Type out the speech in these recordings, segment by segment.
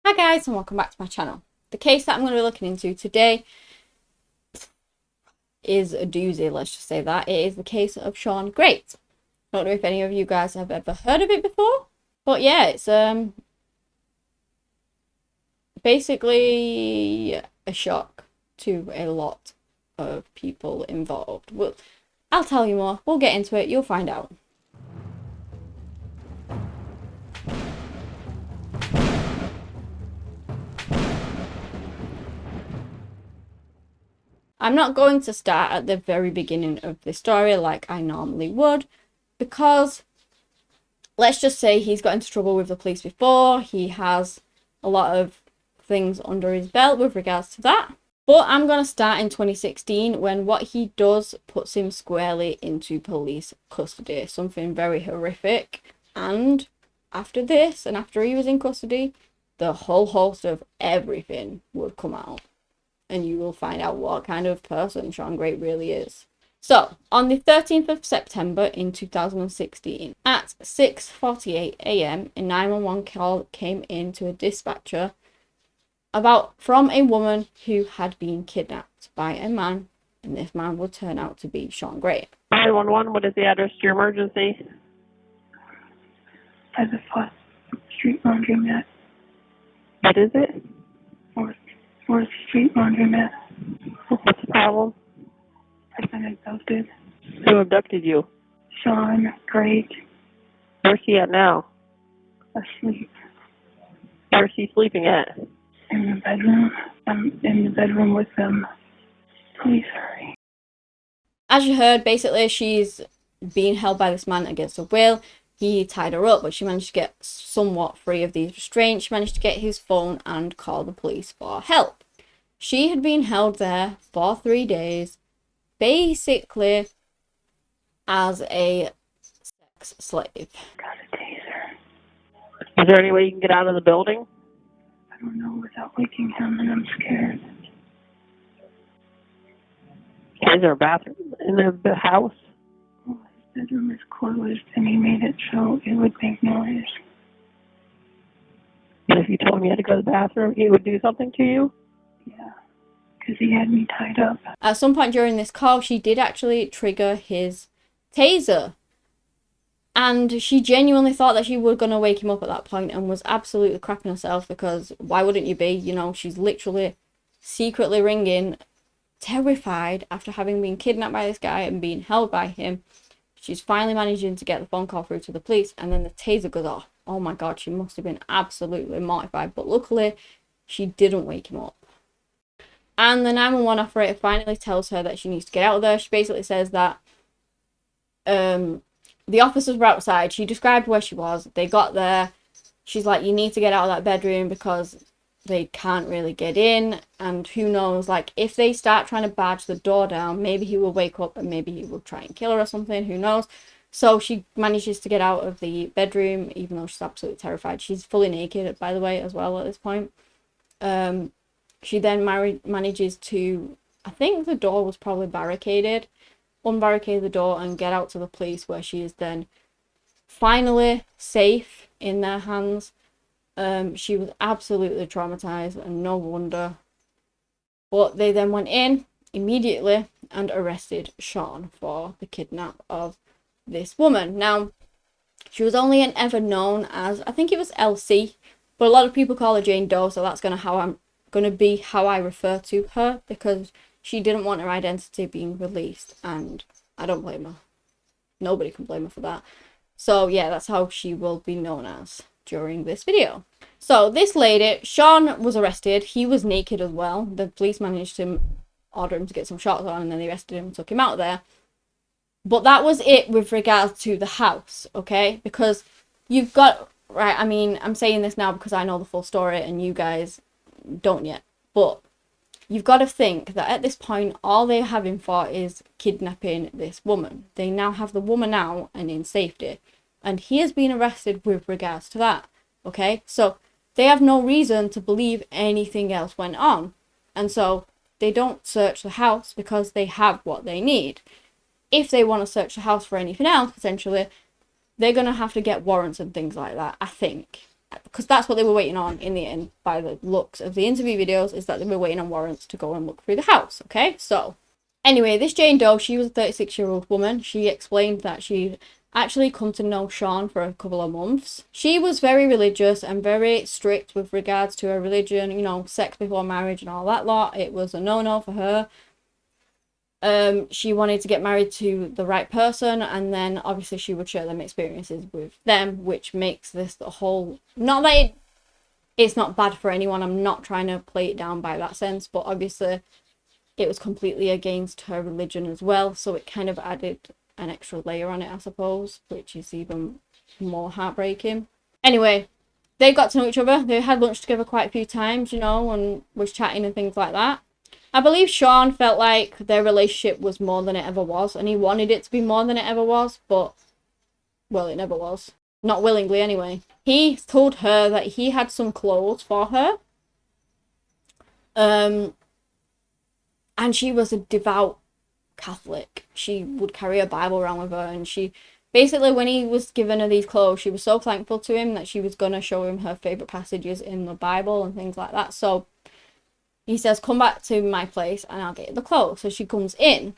Hi guys and welcome back to my channel. The case that I'm going to be looking into today is a doozy, let's just say that. It is the case of Shawn Grate. I don't know if any of you guys have ever heard of it before, but yeah, it's basically a shock to a lot of people involved. Well, I'll tell you more, we'll get into it, you'll find out. I'm not going to start at the very beginning of the story like I normally would, because let's just say he's got into trouble with the police before. He has a lot of things under his belt with regards to that. But I'm going to start in 2016 when what he does puts him squarely into police custody. Something very horrific. And after this, and after he was in custody, the whole host of everything would come out. And you will find out what kind of person Shawn Grate really is. So, on the 13th of September in 2016, at 6:48 a.m, a 911 call came in to a dispatcher from a woman who had been kidnapped by a man, and this man would turn out to be Shawn Grate. 911, what is the address to your emergency? 5 Street Laundromat. What is it? 4th Street Laundromat. What's the problem? I've been abducted. Who abducted you? Shawn Grate. Where's he at now? Asleep. Where's he sleeping at? In the bedroom. I'm in the bedroom with them. Please hurry. As you heard, basically she's being held by this man against her will. He tied her up, but she managed to get somewhat free of these restraints. She managed to get his phone and call the police for help. She had been held there for 3 days, basically as a sex slave. Got a taser. Is there any way you can get out of the building? I don't know without waking him, and I'm scared. Is there a bathroom in the house? Well, his bedroom is closed, and he made it so it would make noise. And if you told him you had to go to the bathroom, he would do something to you? Yeah, because he had me tied up. At some point during this call, she did actually trigger his taser. And she genuinely thought that she was going to wake him up at that point and was absolutely crapping herself, because why wouldn't you be? You know, she's literally secretly ringing, terrified after having been kidnapped by this guy and being held by him. She's finally managing to get the phone call through to the police, and then the taser goes off. Oh my god, she must have been absolutely mortified, but luckily she didn't wake him up. And the 911 operator finally tells her that she needs to get out of there. She basically says that the officers were outside. She described where she was. They got there. She's like, you need to get out of that bedroom because they can't really get in. And who knows, like, if they start trying to badge the door down, maybe he will wake up and maybe he will try and kill her or something. Who knows? So she manages to get out of the bedroom, even though she's absolutely terrified. She's fully naked, by the way, as well at this point. She then manages to, I think the door was probably barricaded, unbarricade the door and get out to the police, where she is then finally safe in their hands. She was absolutely traumatized, and no wonder. But they then went in immediately and arrested Shawn for the kidnap of this woman. Now, she was only ever known as, I think it was LC, but a lot of people call her Jane Doe, so that's going to be how I refer to her, because she didn't want her identity being released, and I don't blame her. Nobody can blame her for that. So yeah, that's how she will be known as during this video. So this lady, Shawn was arrested. He was naked as well. The police managed to order him to get some shots on, and then they arrested him and took him out there. But that was it with regards to the house, okay? Because you've got, right, I mean, I'm saying this now because I know the full story and you guys don't yet. But you've got to think that at this point, all they're having for is kidnapping this woman. They now have the woman out and in safety. And he has been arrested with regards to that, okay? So they have no reason to believe anything else went on. And so they don't search the house because they have what they need. If they want to search the house for anything else, potentially, they're going to have to get warrants and things like that, I think. because that's what they were waiting on in the end, by the looks of the interview videos, is that they were waiting on warrants to go and look through the house. Okay, so anyway, this Jane Doe, she was a 36-year-old woman. She explained that she'd actually come to know Shawn for a couple of months. She was very religious and very strict with regards to her religion, you know, sex before marriage and all that lot. It was a no-no for her. She wanted to get married to the right person, and then obviously she would share them experiences with them, which makes this the whole, not that it's not bad for anyone, I'm not trying to play it down by that sense, but obviously it was completely against her religion as well, so it kind of added an extra layer on it, I suppose, which is even more heartbreaking. Anyway, they got to know each other. They had lunch together quite a few times, you know, and was chatting and things like that. I believe Shawn felt like their relationship was more than it ever was, and he wanted it to be more than it ever was, but, well, it never was. Not willingly, anyway. He told her that he had some clothes for her. And she was a devout Catholic. She would carry a Bible around with her, and she basically, when he was giving her these clothes, she was so thankful to him that she was gonna show him her favorite passages in the Bible and things like that. So he says, come back to my place and I'll get you the clothes. So she comes in.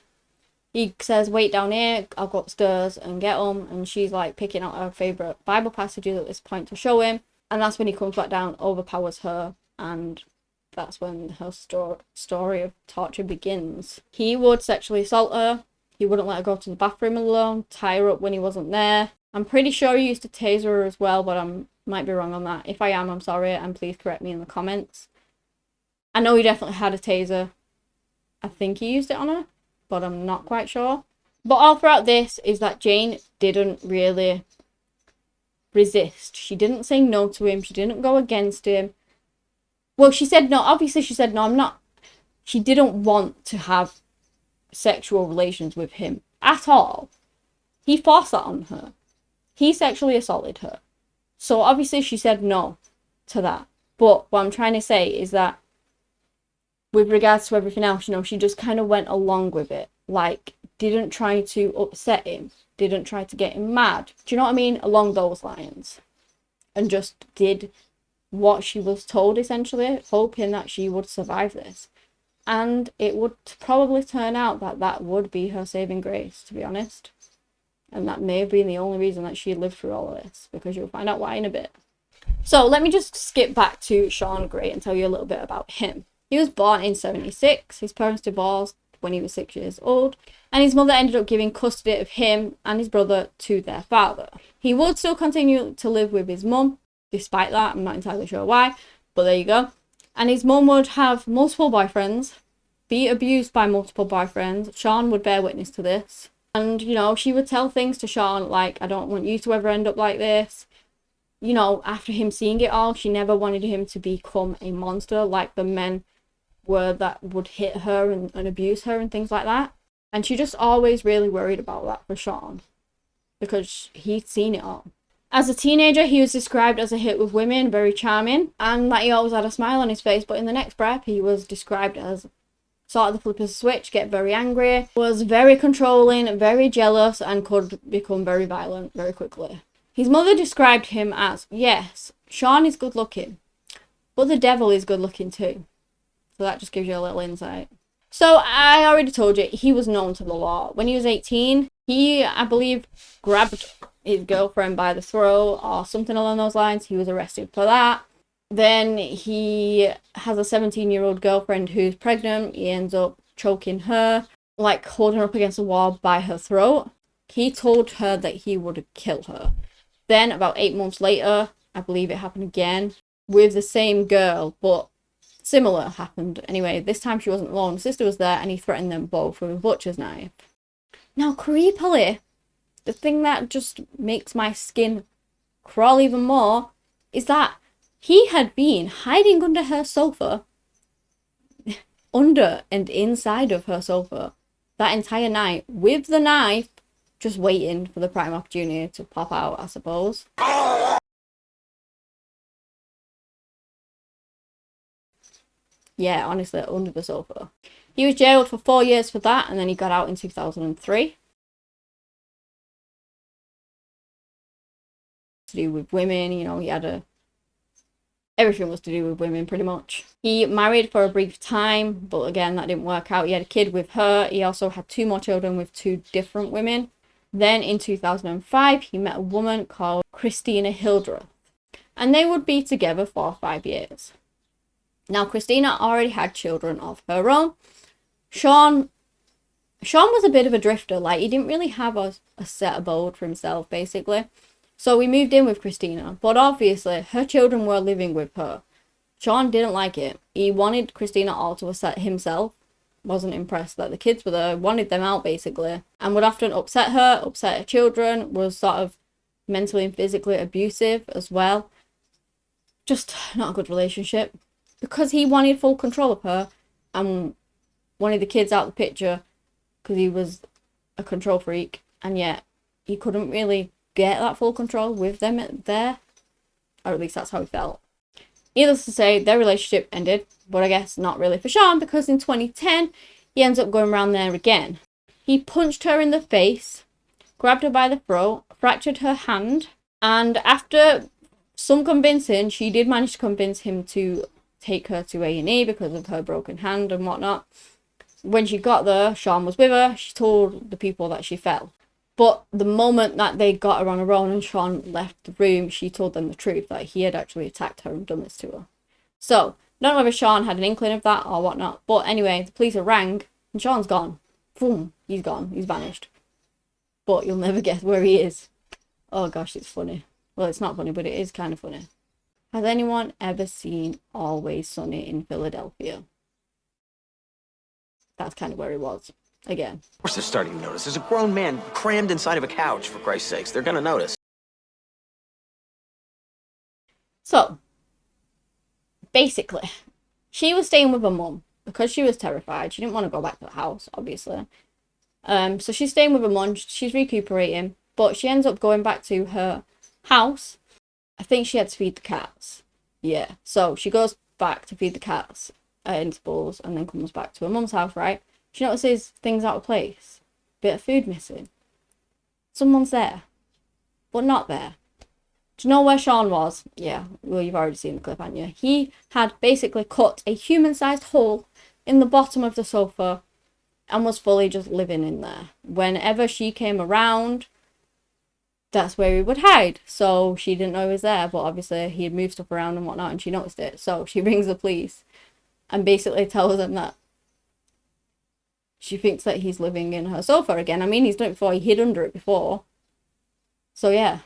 He says, wait down here, I'll go upstairs and get them. And she's like picking out her favorite Bible passages at this point to show him. And that's when he comes back down, overpowers her, and that's when her story of torture begins. He would sexually assault her. He wouldn't let her go to the bathroom alone, tie her up when he wasn't there. I'm pretty sure he used to taser her as well, but I might be wrong on that. If I am, I'm sorry, and please correct me in the comments. I know he definitely had a taser. I think he used it on her, but I'm not quite sure. But all throughout this is that Jane didn't really resist. She didn't say no to him. She didn't go against him. Well, she said no. Obviously, she said no, I'm not. She didn't want to have sexual relations with him at all. He forced that on her. He sexually assaulted her. So obviously she said no to that. But what I'm trying to say is that with regards to everything else, you know, she just kind of went along with it. Like, didn't try to upset him. Didn't try to get him mad. Do you know what I mean? Along those lines. And just did what she was told, essentially, hoping that she would survive this. And it would probably turn out that that would be her saving grace, to be honest. And that may have been the only reason that she lived through all of this, because you'll find out why in a bit. So let me just skip back to Shawn Grate and tell you a little bit about him. He was born in 1976. His parents divorced when he was 6 years old, and his mother ended up giving custody of him and his brother to their father. He would still continue to live with his mum, despite that. I'm not entirely sure why, but there you go. And his mum would have multiple boyfriends, be abused by multiple boyfriends. Shawn would bear witness to this. And, you know, she would tell things to Shawn like, I don't want you to ever end up like this. You know, after him seeing it all, she never wanted him to become a monster like the men were that would hit her and abuse her and things like that. And she just always really worried about that for Shawn, because he'd seen it all. As a teenager, he was described as a hit with women, very charming, and that he always had a smile on his face, but in the next breath, he was described as sort of the flip of the switch, get very angry, was very controlling, very jealous, and could become very violent very quickly. His mother described him as, yes, Shawn is good looking, but the devil is good looking too. So that just gives you a little insight. So I already told you, he was known to the law. When he was 18, he, I believe, grabbed his girlfriend by the throat or something along those lines. He was arrested for that. Then he has a 17-year-old girlfriend who's pregnant. He ends up choking her, like holding her up against the wall by her throat. He told her that he would kill her. Then about 8 months later, I believe it happened again with the same girl, but similar happened. Anyway, this time she wasn't alone. His sister was there, and he threatened them both with a butcher's knife. Now, creepily, the thing that just makes my skin crawl even more is that he had been hiding under her sofa, under and inside of her sofa, that entire night with the knife, just waiting for the prime opportunity to pop out, I suppose. Yeah, honestly, under the sofa. He was jailed for 4 years for that, and then he got out in 2003. To do with women, you know, he had a everything was to do with women, pretty much. He married for a brief time, but again, that didn't work out. He had a kid with her. He also had 2 more children with 2 different women. Then in 2005, he met a woman called Christina Hildreth, and they would be together for 5 years. Now, Christina already had children of her own. Shawn was a bit of a drifter. Like, he didn't really have a set abode for himself, basically. So we moved in with Christina, but obviously her children were living with her. Shawn didn't like it. He wanted Christina all to himself. Wasn't impressed that the kids were there. Wanted them out, basically. And would often upset her children. Was sort of mentally and physically abusive as well. Just not a good relationship. Because he wanted full control of her and wanted the kids out of the picture because he was a control freak. And yet he couldn't really get that full control with them there. Or at least that's how he felt. Needless to say, their relationship ended, but I guess not really for Shawn, because in 2010, he ends up going around there again. He punched her in the face, grabbed her by the throat, fractured her hand, and after some convincing, she did manage to convince him to take her to A&E because of her broken hand and whatnot. When she got there, Shawn was with her. She told the people that she fell. But the moment that they got her on her own and Shawn left the room, she told them the truth, that he had actually attacked her and done this to her. So, don't know whether Shawn had an inkling of that or whatnot. But anyway, the police are rang and Shawn's gone. Boom, he's gone. He's vanished. But you'll never guess where he is. Oh gosh, it's funny. Well, it's not funny, but it is kind of funny. Has anyone ever seen Always Sunny in Philadelphia? That's kind of where he was. Again. Of course they're starting to notice. There's a grown man crammed inside of a couch, for Christ's sakes. They're gonna notice. So, basically, she was staying with her mum because she was terrified. She didn't want to go back to the house, obviously. So she's staying with her mum. She's recuperating, but she ends up going back to her house. I think she had to feed the cats. Yeah. So she goes back to feed the cats at intervals and then comes back to her mum's house, right? She notices things out of place. Bit of food missing. Someone's there, but not there. Do you know where Shawn was? Yeah, well, you've already seen the clip, haven't you? He had basically cut a human-sized hole in the bottom of the sofa and was fully just living in there. Whenever she came around, that's where he would hide. So she didn't know he was there, but obviously he had moved stuff around and whatnot, and she noticed it. So she rings the police and basically tells them that she thinks that he's living in her sofa again. I mean, he's done it before. He hid under it before. So yeah,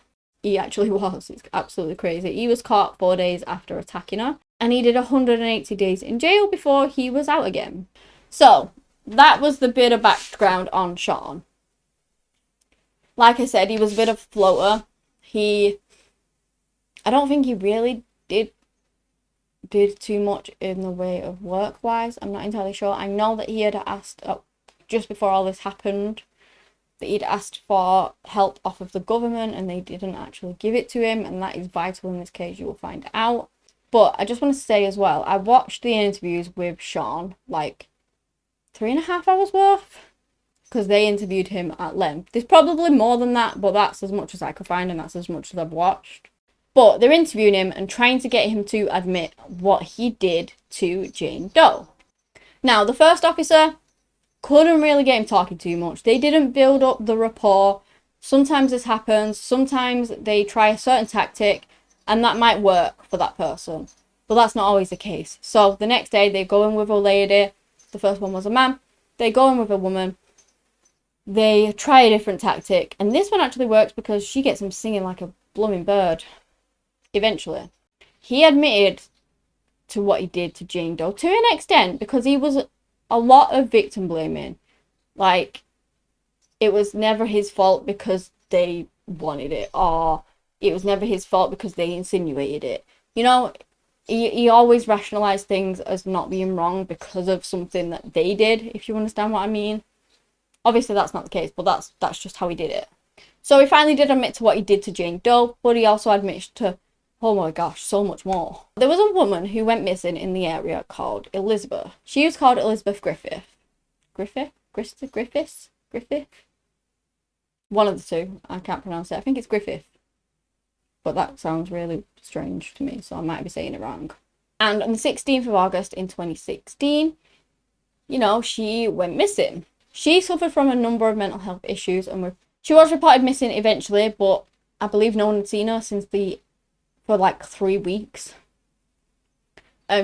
he actually was. It's absolutely crazy. He was caught 4 days after attacking her. And he did 180 days in jail before he was out again. So, that was the bit of background on Shawn. Like I said, he was a bit of a floater. I don't think he really did too much in the way of work-wise. I'm not entirely sure. I know that he had asked, just before all this happened, that he'd asked for help off of the government and they didn't actually give it to him, and that is vital in this case, you will find out. But I just want to say as well, I watched the interviews with Shawn, like 3.5 hours worth, because they interviewed him at length. There's probably more than that, but that's as much as I could find and that's as much as I've watched. But they're interviewing him and trying to get him to admit what he did to Jane Doe. Now, the first officer couldn't really get him talking too much. They didn't build up the rapport. Sometimes this happens. Sometimes they try a certain tactic and that might work for that person. But that's not always the case. So the next day they go in with a lady. The first one was a man. They go in with a woman. They try a different tactic. And this one actually works because she gets him singing like a blooming bird. Eventually, he admitted to what he did to Jane Doe to an extent, because he was a lot of victim blaming. Like, it was never his fault because they wanted it, or it was never his fault because they insinuated it. You know, he always rationalized things as not being wrong because of something that they did, if you understand what I mean. Obviously, that's not the case, but that's just how he did it. So he finally did admit to what he did to Jane Doe, but he also admits to, oh my gosh, so much more. There was a woman who went missing in the area called Elizabeth. She was called Elizabeth Griffith. Griffith? One of the two. I can't pronounce it. I think it's Griffith. but that sounds really strange to me, so I might be saying it wrong. And on the 16th of August in 2016, you know, she went missing. She suffered from a number of mental health issues and she was reported missing eventually, but I believe no one had seen her for like 3 weeks.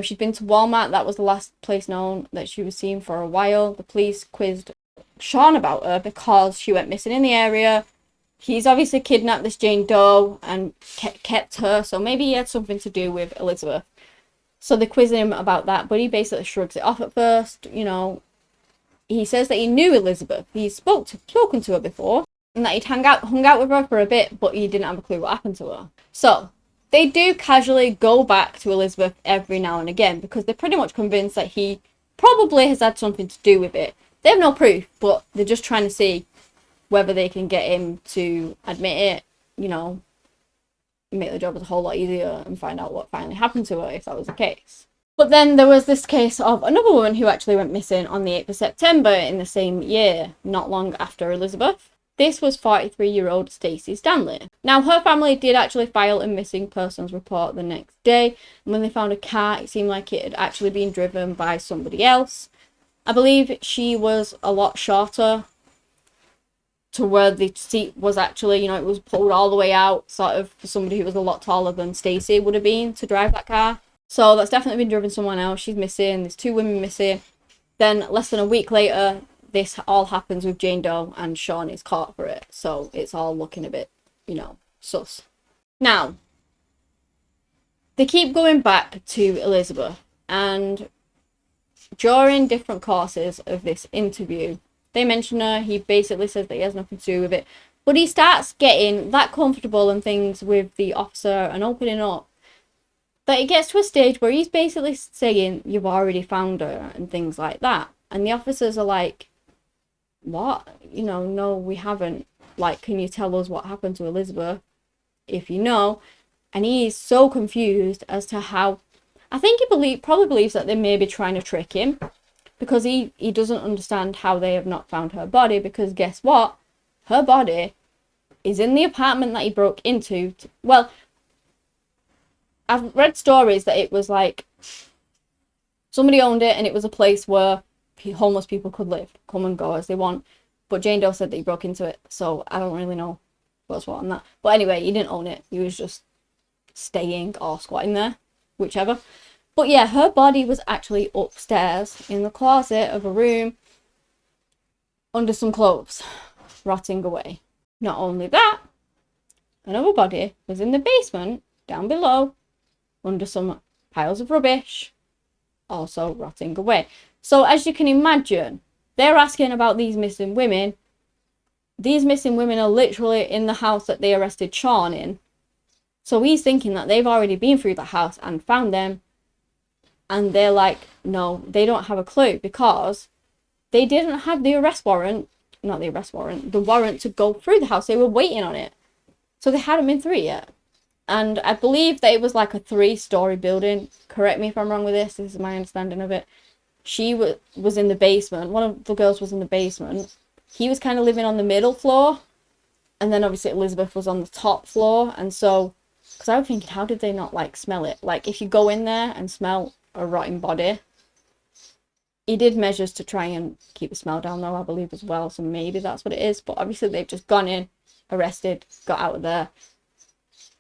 She'd been to Walmart. That was the last place known that she was seen for a while. The police quizzed Shawn about her because she went missing in the area. He's obviously kidnapped this Jane Doe and kept her, so maybe he had something to do with Elizabeth. So they quizzed him about that, but he basically shrugs it off at first. You know, he says that he knew Elizabeth. He's spoken to her before, and that he'd hung out with her for a bit, but he didn't have a clue what happened to her. So they do casually go back to Elizabeth every now and again because they're pretty much convinced that he probably has had something to do with it. They have no proof, but they're just trying to see whether they can get him to admit it, you know, make the job a whole lot easier and find out what finally happened to her if that was the case. But then there was this case of another woman who actually went missing on the 8th of September in the same year, not long after Elizabeth. This was 43-year-old Stacey Stanley. Now, her family did actually file a missing persons report the next day, and when they found a car, it seemed like it had actually been driven by somebody else. I believe she was a lot shorter to where the seat was actually, you know, it was pulled all the way out, sort of for somebody who was a lot taller than Stacey would have been to drive that car. So that's definitely been driven someone else. She's missing. There's 2 women missing. Then less than a week later, this all happens with Jane Doe and Shawn is caught for it. So it's all looking a bit, you know, sus. Now, they keep going back to Elizabeth, and during different courses of this interview, they mention her. He basically says that he has nothing to do with it, but he starts getting that comfortable and things with the officer and opening up that it gets to a stage where he's basically saying, "You've already found her," and things like that. And the officers are like, "What? You know, no, we haven't. Like, can you tell us what happened to Elizabeth if you know?" And he's so confused as to how. I think he probably believes that they may be trying to trick him, because he doesn't understand how they have not found her body, because guess what? Her body is in the apartment that he broke into. Well, I've read stories that it was like somebody owned it and it was a place where homeless people could live, come and go as they want. But Jane Doe said that he broke into it, so I don't really know what's what on that. But anyway, he didn't own it. He was just staying or squatting there, whichever. But yeah, her body was actually upstairs in the closet of a room under some clothes, rotting away. Not only that, another body was in the basement down below under some piles of rubbish, also rotting away. So as you can imagine, they're asking about these missing women. These missing women are literally in the house that they arrested Shawn in. So he's thinking that they've already been through the house and found them. And they're like, no, they don't have a clue, because they didn't have the warrant to go through the house. They were waiting on it. So they hadn't been through it yet. And I believe that it was like a 3-story building. Correct me if I'm wrong with this. This is my understanding of it. She was in the basement. One of the girls was in the basement. He was kind of living on the middle floor. And then obviously Elizabeth was on the top floor. And so, because I was thinking, how did they not like smell it? Like, if you go in there and smell a rotting body. He did measures to try and keep the smell down though, I believe, as well. So maybe that's what it is. But obviously they've just gone in, arrested, got out of there,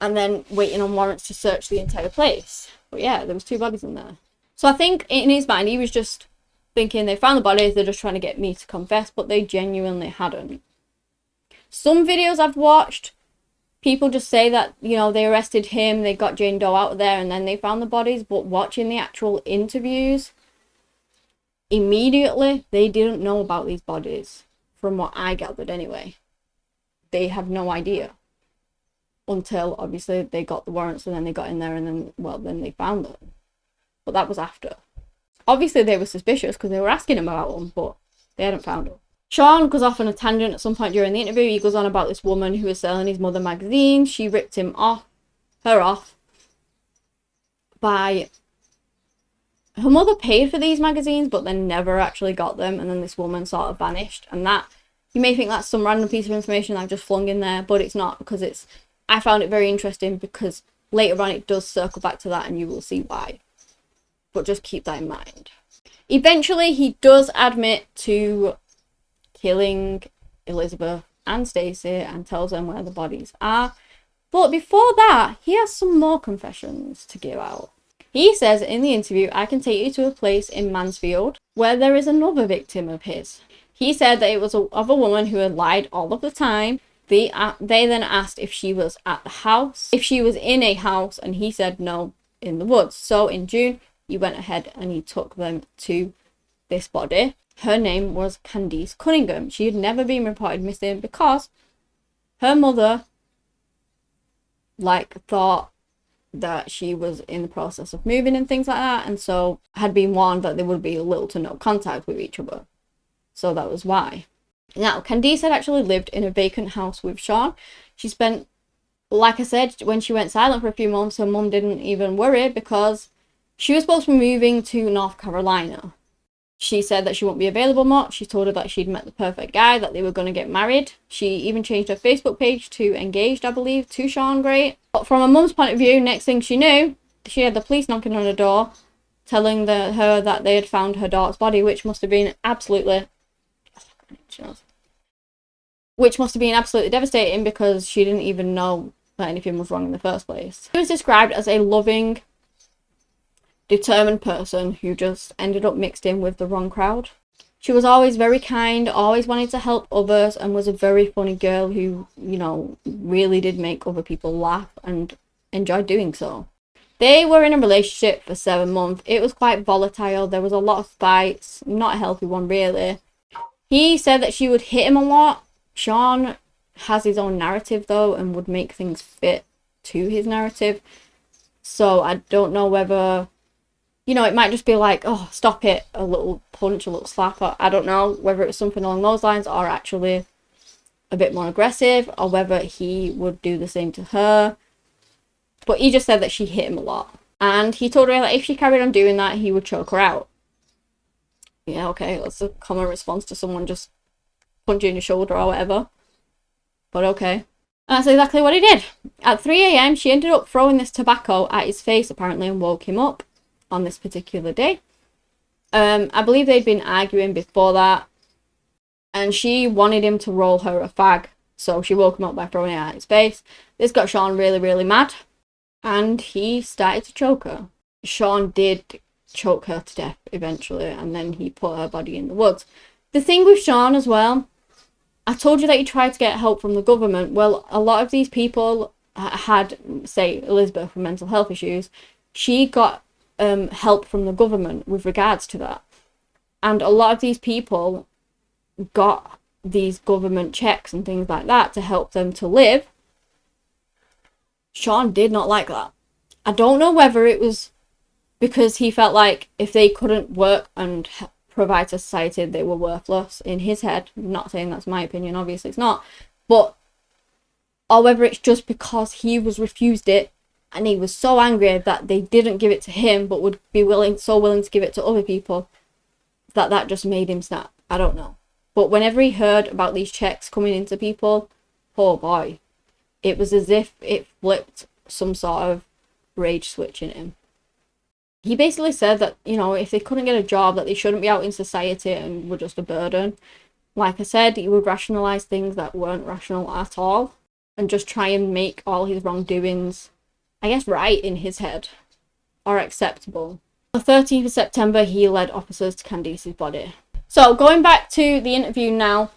and then waiting on warrants to search the entire place. But yeah, there was 2 bodies in there. So I think in his mind, he was just thinking they found the bodies, they're just trying to get me to confess, but they genuinely hadn't. Some videos I've watched, people just say that, you know, they arrested him, they got Jane Doe out of there, and then they found the bodies. But watching the actual interviews, immediately, they didn't know about these bodies. From what I gathered anyway. They have no idea. Until, obviously, they got the warrants, and then they got in there, and then, well, then they found them. But that was after. Obviously, they were suspicious, because they were asking him about them, but they hadn't found them. Shawn goes off on a tangent at some point during the interview. He goes on about this woman who was selling his mother magazines. She ripped her off by... Her mother paid for these magazines, but then never actually got them. And then this woman sort of vanished. And that, you may think that's some random piece of information I've just flung in there, but it's not, because it's I found it very interesting because later on it does circle back to that and you will see why. But just keep that in mind. Eventually, he does admit to killing Elizabeth and Stacey and tells them where the bodies are. But before that, he has some more confessions to give out. He says in the interview, I can take you to a place in Mansfield where there is another victim of his. He said that it was of a woman who had lied all of the time. They then asked if she was at the house, if she was in a house, and he said no, in the woods. So in June, he went ahead and he took them to this body. Her name was Candice Cunningham. She had never been reported missing because her mother, thought that she was in the process of moving and things like that, and so had been warned that there would be little to no contact with each other. So that was why. Now, Candice had actually lived in a vacant house with Shawn. She spent, like I said, when she went silent for a few months, her mum didn't even worry because she was supposed to be moving to North Carolina. She said that she won't be available much. She told her that she'd met the perfect guy, that they were going to get married. She even changed her Facebook page to engaged, I believe, to Shawn Grate. But from her mum's point of view, next thing she knew, she had the police knocking on her door, telling her that they had found her daughter's body, which must have been absolutely devastating because she didn't even know that anything was wrong in the first place. She was described as a loving, determined person who just ended up mixed in with the wrong crowd. She was always very kind, always wanted to help others, and was a very funny girl who, really did make other people laugh and enjoyed doing so. They were in a relationship for 7 months. It was quite volatile. There was a lot of fights, not a healthy one really. He said that she would hit him a lot. Shawn has his own narrative though and would make things fit to his narrative. So I don't know whether, it might just be like, oh, stop it, a little punch, a little slap. I don't know whether it's something along those lines or actually a bit more aggressive, or whether he would do the same to her. But he just said that she hit him a lot. And he told her that if she carried on doing that, he would choke her out. Yeah, okay, that's a common response to someone just punching your shoulder or whatever. But okay. And that's exactly what he did. At 3 a.m, she ended up throwing this tobacco at his face, apparently, and woke him up on this particular day. I believe they'd been arguing before that. And she wanted him to roll her a fag. So she woke him up by throwing it at his face. This got Shawn really, really mad. And he started to choke her. Shawn did choke her to death eventually, and then he put her body in the woods. The thing with Shawn as well, I told you that he tried to get help from the government. Well, a lot of these people had, say, Elizabeth with mental health issues. She got help from the government with regards to that. And a lot of these people got these government checks and things like that to help them to live. Shawn did not like that. I don't know whether it was because he felt like if they couldn't work and provide to society, they were worthless in his head. I'm not saying that's my opinion, obviously it's not. But, or whether it's just because he was refused it and he was so angry that they didn't give it to him but would be willing to give it to other people, that just made him snap. I don't know. But whenever he heard about these checks coming into people, oh boy, it was as if it flipped some sort of rage switch in him. He basically said that, if they couldn't get a job, that they shouldn't be out in society and were just a burden. Like I said, he would rationalise things that weren't rational at all and just try and make all his wrongdoings, I guess, right in his head or acceptable. On the 13th of September, he led officers to Candice's body. So, going back to the interview now,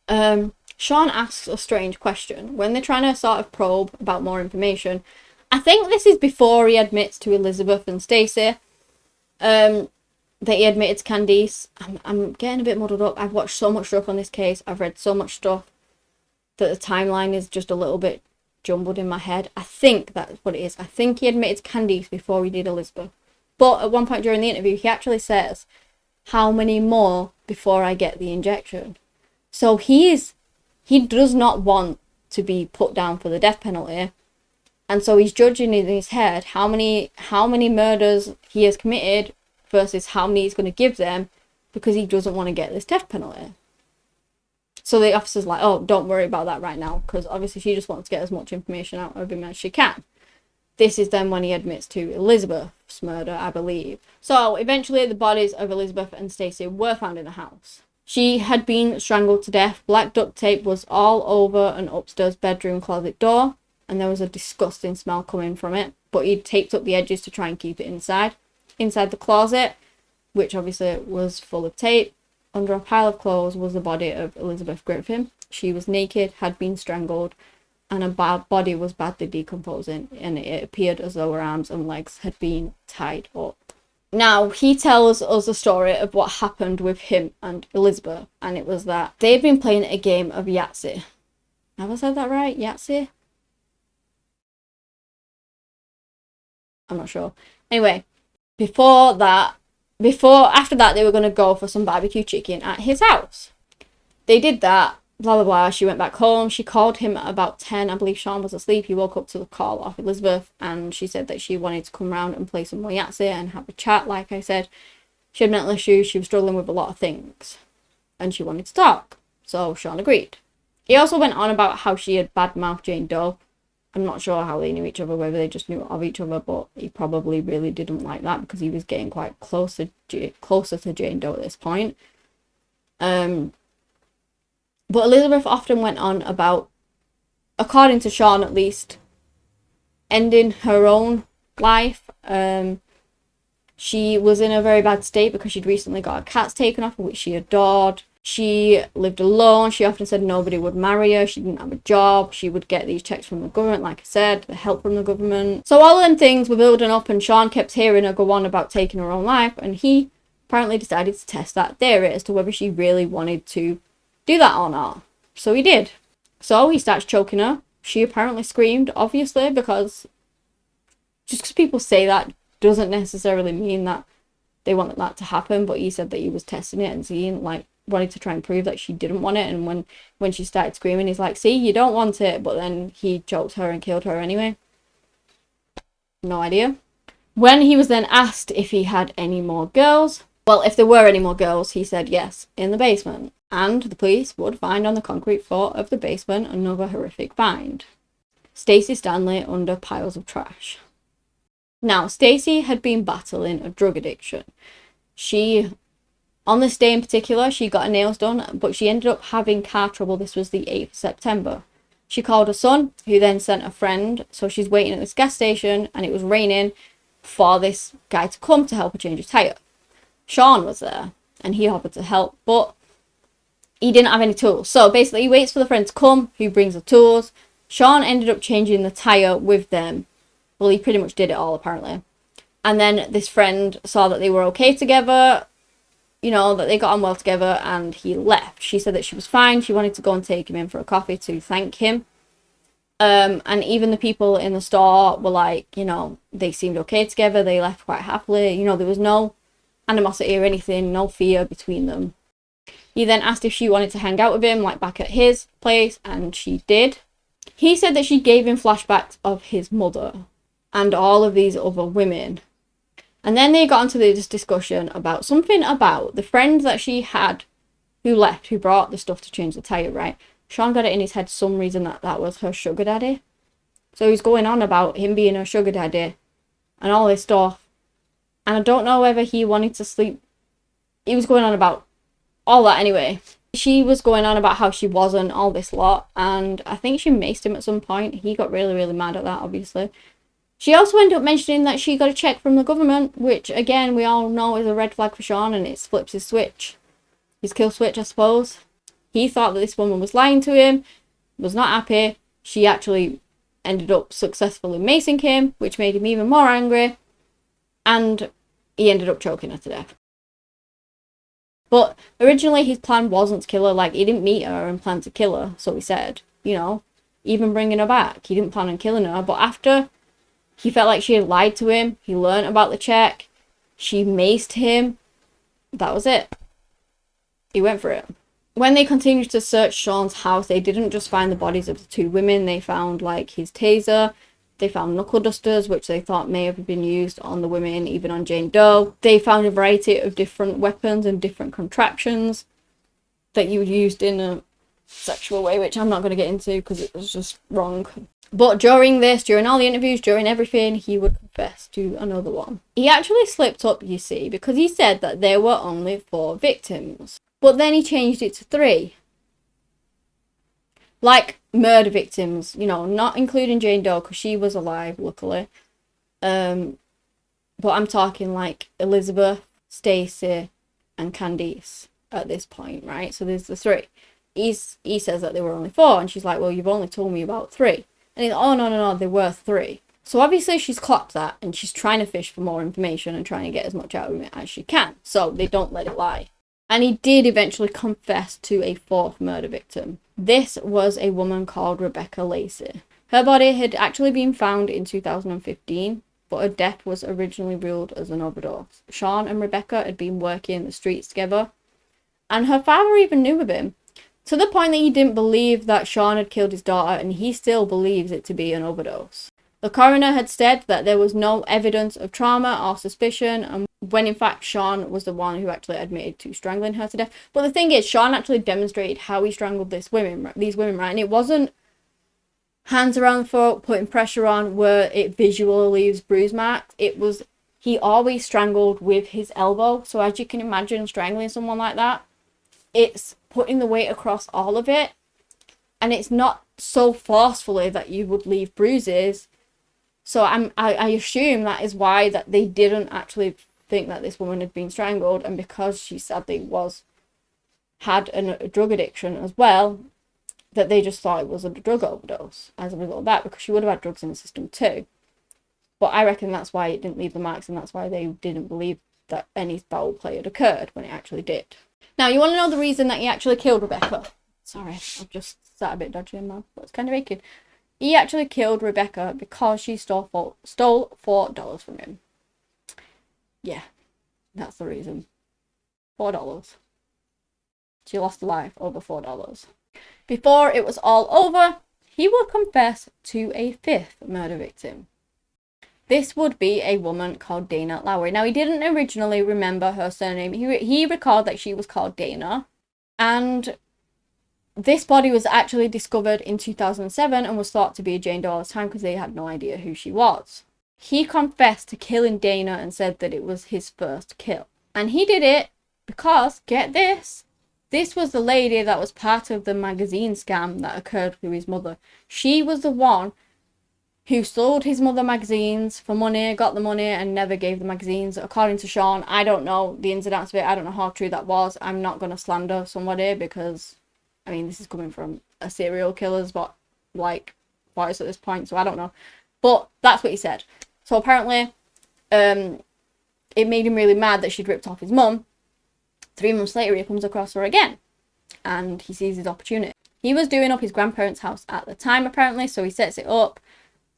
Shawn asks a strange question. When they're trying to sort of probe about more information, I think this is before he admits to Elizabeth and Stacey, that he admitted to Candice. I'm getting a bit muddled up. I've watched so much stuff on this case. I've read so much stuff that the timeline is just a little bit jumbled in my head. I think that's what it is. I think he admitted to Candice before he did Elizabeth. But at one point during the interview, he actually says, how many more before I get the injection? So he does not want to be put down for the death penalty. And so he's judging in his head how many murders he has committed versus how many he's going to give them because he doesn't want to get this death penalty. So the officer's like, oh, don't worry about that right now, because obviously she just wants to get as much information out of him as she can. This is then when he admits to Elizabeth's murder, I believe. So eventually the bodies of Elizabeth and Stacey were found in the house. She had been strangled to death. Black duct tape was all over an upstairs bedroom closet door, and there was a disgusting smell coming from it, but he'd taped up the edges to try and keep it inside. Inside the closet, which obviously was full of tape, under a pile of clothes was the body of Elizabeth Griffin. She was naked, had been strangled, and her body was badly decomposing, and it appeared as though her arms and legs had been tied up. Now, he tells us a story of what happened with him and Elizabeth, and it was that they'd been playing a game of Yahtzee. Have I said that right? Yahtzee? I'm not sure. Anyway, after that, they were going to go for some barbecue chicken at his house. They did that, blah, blah, blah. She went back home. She called him at about 10. I believe Shawn was asleep. He woke up to the call off Elizabeth, and she said that she wanted to come round and play some more Yahtzee and have a chat. Like I said, she had mental issues. She was struggling with a lot of things, and she wanted to talk. So Shawn agreed. He also went on about how she had badmouthed Jane Doe. I'm not sure how they knew each other, whether they just knew of each other, but he probably really didn't like that because he was getting quite closer to Jane Doe at this point. But Elizabeth often went on about, according to Shawn at least, ending her own life. She was in a very bad state because she'd recently got her cats taken off her, which she adored. She lived alone. She often said nobody would marry her. She didn't have a job. She would get these checks from the government, like I said, the help from the government. So all of them things were building up, and Shawn kept hearing her go on about taking her own life, and he apparently decided to test that theory as to whether she really wanted to do that or not. So he did. So he starts choking her. She apparently screamed, obviously, because just because people say that doesn't necessarily mean that they want that to happen. But he said that he was testing it and seeing, like, wanted to try and prove that she didn't want it. And when she started screaming, he's like, see, you don't want it. But then he choked her and killed her anyway. No idea. When he was then asked if he had any more girls, well, if there were any more girls, he said yes, in the basement. And the police would find on the concrete floor of the basement another horrific find. Stacey Stanley under piles of trash. Now, Stacey had been battling a drug addiction. On this day in particular, she got her nails done, but she ended up having car trouble. This was the 8th of September. She called her son, who then sent a friend. So she's waiting at this gas station, and it was raining for this guy to come to help her change his tyre. Shawn was there, and he offered to help, but he didn't have any tools. So basically, he waits for the friend to come, who brings the tools. Shawn ended up changing the tyre with them. Well, he pretty much did it all, apparently. And then this friend saw that they were okay together, you know, that they got on well together, and he left. She said that she was fine. She wanted to go and take him in for a coffee to thank him. And even the people in the store were like, you know, they seemed okay together. They left quite happily. You know, there was no animosity or anything, no fear between them. He then asked if she wanted to hang out with him, like back at his place, and she did. He said that she gave him flashbacks of his mother and all of these other women. And then they got into this discussion about something about the friend that she had who left, who brought the stuff to change the tyre, right? Shawn got it in his head some reason that was her sugar daddy. So he's going on about him being her sugar daddy and all this stuff. And I don't know whether he wanted to sleep. He was going on about all that anyway. She was going on about how she wasn't, all this lot. And I think she maced him at some point. He got really, really mad at that, obviously. She also ended up mentioning that she got a check from the government, which, again, we all know is a red flag for Shawn, and it flips his switch. His kill switch, I suppose. He thought that this woman was lying to him, was not happy. She actually ended up successfully macing him, which made him even more angry, and he ended up choking her to death. But originally his plan wasn't to kill her. Like, he didn't meet her and plan to kill her, so he said, you know, even bringing her back. He didn't plan on killing her, but after he felt like she had lied to him, he learned about the check, she maced him, that was it. He went for it. When they continued to search Shawn's house, they didn't just find the bodies of the two women. They found, like, his taser. They found knuckle dusters, which they thought may have been used on the women, even on Jane Doe. They found a variety of different weapons and different contraptions that you used in sexual way, which I'm not going to get into because it was just wrong. But during all the interviews, during everything, he would confess to another one. He actually slipped up, you see, because he said that there were only 4 victims. But then he changed it to 3. Like murder victims, you know, not including Jane Doe because she was alive, luckily. But I'm talking like Elizabeth, Stacey, and Candice at this point, right? So there's the 3. He says that there were only 4, and she's like, well, you've only told me about 3. And he's like, oh, no, there were 3. So obviously she's clocked that, and she's trying to fish for more information and trying to get as much out of it as she can. So they don't let it lie. And he did eventually confess to a 4th murder victim. This was a woman called Rebecca Lacey. Her body had actually been found in 2015, but her death was originally ruled as an overdose. Shawn and Rebecca had been working the streets together, and her father even knew of him, to the point that he didn't believe that Shawn had killed his daughter, and he still believes it to be an overdose. The coroner had said that there was no evidence of trauma or suspicion, and when in fact Shawn was the one who actually admitted to strangling her to death. But the thing is, Shawn actually demonstrated how he strangled these women, right? And it wasn't hands around the throat, putting pressure on where it visually leaves bruise marks. It was, he always strangled with his elbow. So as you can imagine, strangling someone like that, it's putting the weight across all of it, and it's not so forcefully that you would leave bruises. So I assume that is why that they didn't actually think that this woman had been strangled, and because she sadly had a drug addiction as well, that they just thought it was a drug overdose as a result of that, because she would have had drugs in the system too. But I reckon that's why it didn't leave the marks, and that's why they didn't believe that any foul play had occurred when it actually did. Now, you want to know the reason that he actually killed Rebecca? Sorry, I've just sat a bit dodgy in my mouth, but it's kind of aching. He actually killed Rebecca because she stole $4 from him. Yeah, that's the reason. $4. She lost a life over $4. Before it was all over, he would confess to a 5th murder victim. This would be a woman called Dana Lowry. Now, he didn't originally remember her surname. He recalled that she was called Dana. And this body was actually discovered in 2007 and was thought to be a Jane Doe at the time because they had no idea who she was. He confessed to killing Dana and said that it was his first kill. And he did it because, get this was the lady that was part of the magazine scam that occurred with his mother. She was the one who sold his mother magazines for money, got the money, and never gave the magazines. According to Shawn, I don't know the ins and outs of it. I don't know how true that was. I'm not going to slander somebody because, I mean, this is coming from a serial killer's voice at this point, so I don't know. But that's what he said. So apparently, it made him really mad that she'd ripped off his mum. 3 months later, he comes across her again, and he sees his opportunity. He was doing up his grandparents' house at the time, apparently, so he sets it up.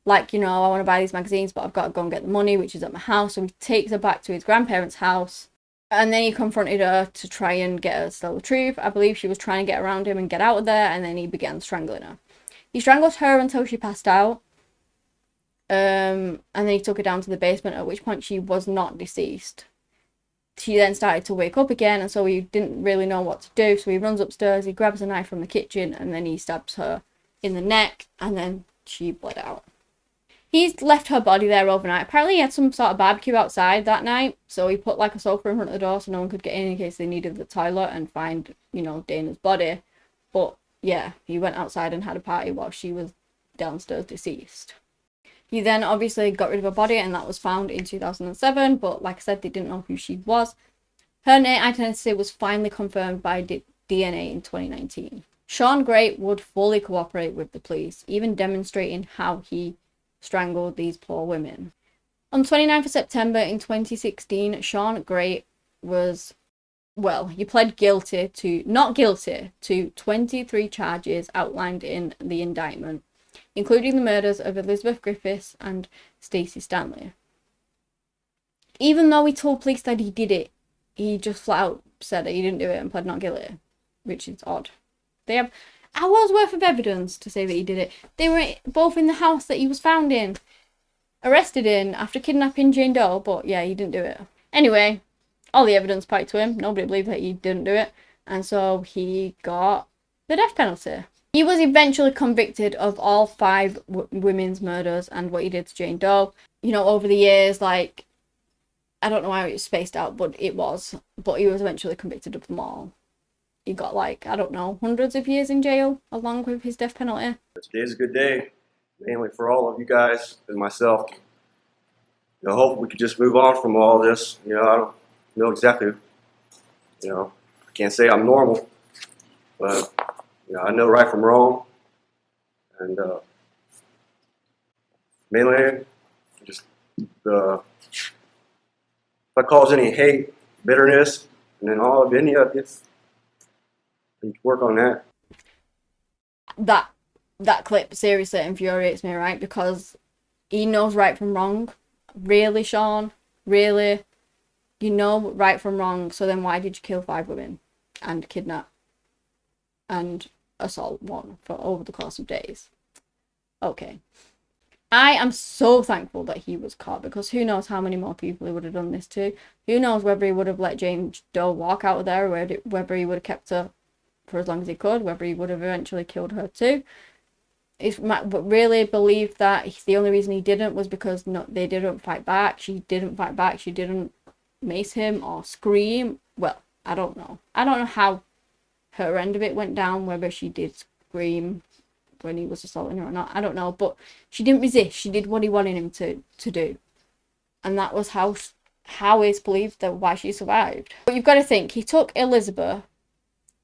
Like, you know, I want to buy these magazines, but I've got to go and get the money, which is at my house. So he takes her back to his grandparents' house. And then he confronted her to try and get her to tell the truth. I believe she was trying to get around him and get out of there. And then he began strangling her. He strangled her until she passed out. And then he took her down to the basement, at which point she was not deceased. She then started to wake up again. And so he didn't really know what to do. So he runs upstairs. He grabs a knife from the kitchen. And then he stabs her in the neck. And then she bled out. He's left her body there overnight. Apparently he had some sort of barbecue outside that night, so he put like a sofa in front of the door so no one could get in case they needed the toilet and find, you know, Dana's body. But yeah, he went outside and had a party while she was downstairs deceased. He then obviously got rid of her body, and that was found in 2007, but like I said, they didn't know who she was. Her identity was finally confirmed by DNA in 2019. Shawn Grate would fully cooperate with the police, even demonstrating how he strangled these poor women. On 29th of September in 2016, Shawn Grate he pled not guilty to 23 charges outlined in the indictment, including the murders of Elizabeth Griffiths and Stacey Stanley. Even though he told police that he did it, he just flat out said that he didn't do it and pled not guilty, which is odd. They have hours worth of evidence to say that he did it. They were both in the house that he was found in, arrested in, after kidnapping Jane Doe, but yeah, he didn't do it. Anyway, all the evidence pointed to him. Nobody believed that he didn't do it, and so he got the death penalty. He was eventually convicted of all 5 women's murders and what he did to Jane Doe. You know, over the years, like, I don't know how it was spaced out, but it was. But he was eventually convicted of them all. He got, like, I don't know, hundreds of years in jail along with his death penalty. Today's a good day, mainly for all of you guys and myself. I hope we could just move on from all this. I don't know exactly, I can't say I'm normal, but, I know right from wrong. And mainly, just if I cause any hate, bitterness, and then all of any of it, we can work on that. That clip seriously infuriates me, right? Because he knows right from wrong. Really, Shawn? Really? You know right from wrong, so then why did you kill 5 women and kidnap and assault 1 for over the course of days? Okay. I am so thankful that he was caught, because who knows how many more people he would have done this to. Who knows whether he would have let Jane Doe walk out of there, or whether he would have kept her for as long as he could, whether he would have eventually killed her too. But really believe that the only reason he didn't was because they didn't fight back. She didn't fight back. She didn't mace him or scream. Well, I don't know. I don't know how her end of it went down, whether she did scream when he was assaulting her or not. I don't know. But she didn't resist. She did what he wanted him to do. And that was how it's believed that why she survived. But you've got to think, he took Elizabeth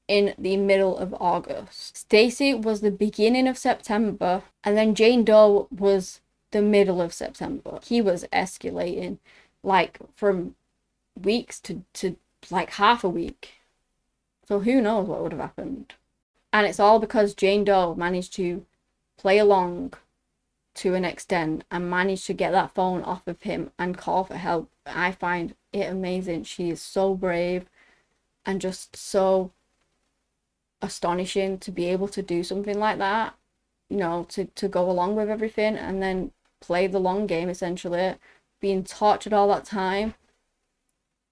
in the middle of August. Stacy was the beginning of September, and then Jane Doe was the middle of September. He was escalating, like, from weeks to like half a week. So who knows what would have happened. And it's all because Jane Doe managed to play along to an extent and managed to get that phone off of him and call for help. I find it amazing. She is so brave and just so astonishing to be able to do something like that, to go along with everything and then play the long game, essentially, being tortured all that time,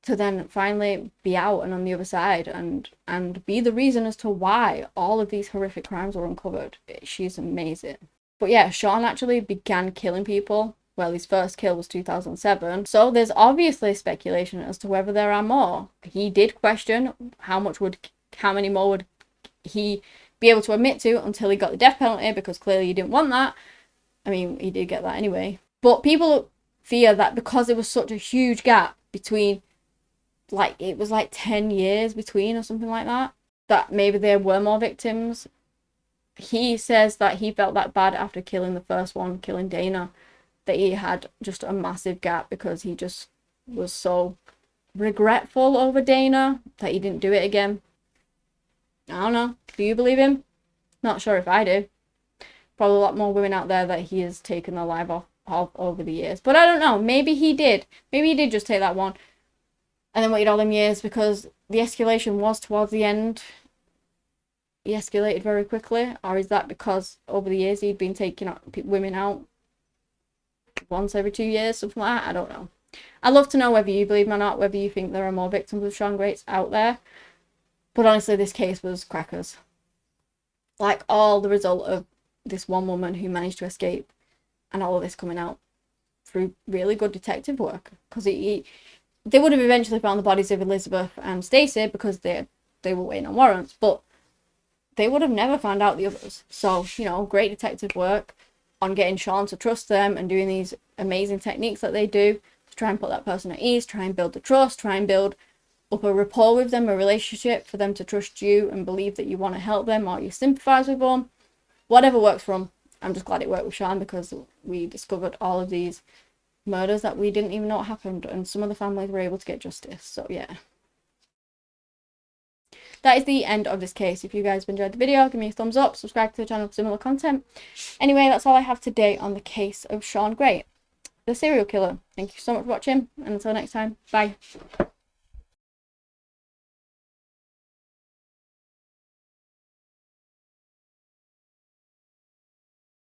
to then finally be out and on the other side and be the reason as to why all of these horrific crimes were uncovered. She's amazing. But yeah, Shawn actually began killing people. Well, his first kill was 2007, so there's obviously speculation as to whether there are more. He did question how many more would he be able to admit to until he got the death penalty, because clearly he didn't want that. I mean, he did get that anyway. But people fear that because there was such a huge gap between, like, it was like 10 years between or something like that, that maybe there were more victims. He says that he felt that bad after killing the first one, killing Dana, that he had just a massive gap because he just was so regretful over Dana that he didn't do it again. I don't know. Do you believe him? Not sure if I do. Probably a lot more women out there that he has taken their life off over the years. But I don't know. Maybe he did. Maybe he did just take that one and then waited all them years, because the escalation was towards the end. He escalated very quickly. Or is that because over the years he'd been taking women out once every 2 years, something like that? I don't know. I'd love to know whether you believe him or not, whether you think there are more victims of Shawn Grates out there. But honestly, this case was crackers. Like, all the result of this one woman who managed to escape and all of this coming out through really good detective work. Because they would have eventually found the bodies of Elizabeth and Stacy because they were waiting on warrants. But they would have never found out the others. So, great detective work on getting Shawn to trust them and doing these amazing techniques that they do to try and put that person at ease, try and build the trust, try and build up a rapport with them, a relationship for them to trust you and believe that you want to help them or you sympathize with them. Whatever works for them. I'm just glad it worked with Shawn, because we discovered all of these murders that we didn't even know what happened, and some of the families were able to get justice. So yeah, that is the end of this case. If you guys have enjoyed the video, give me a thumbs up, subscribe to the channel for similar content. Anyway, that's all I have today on the case of Shawn Grate, the serial killer. Thank you so much for watching, and until next time, bye.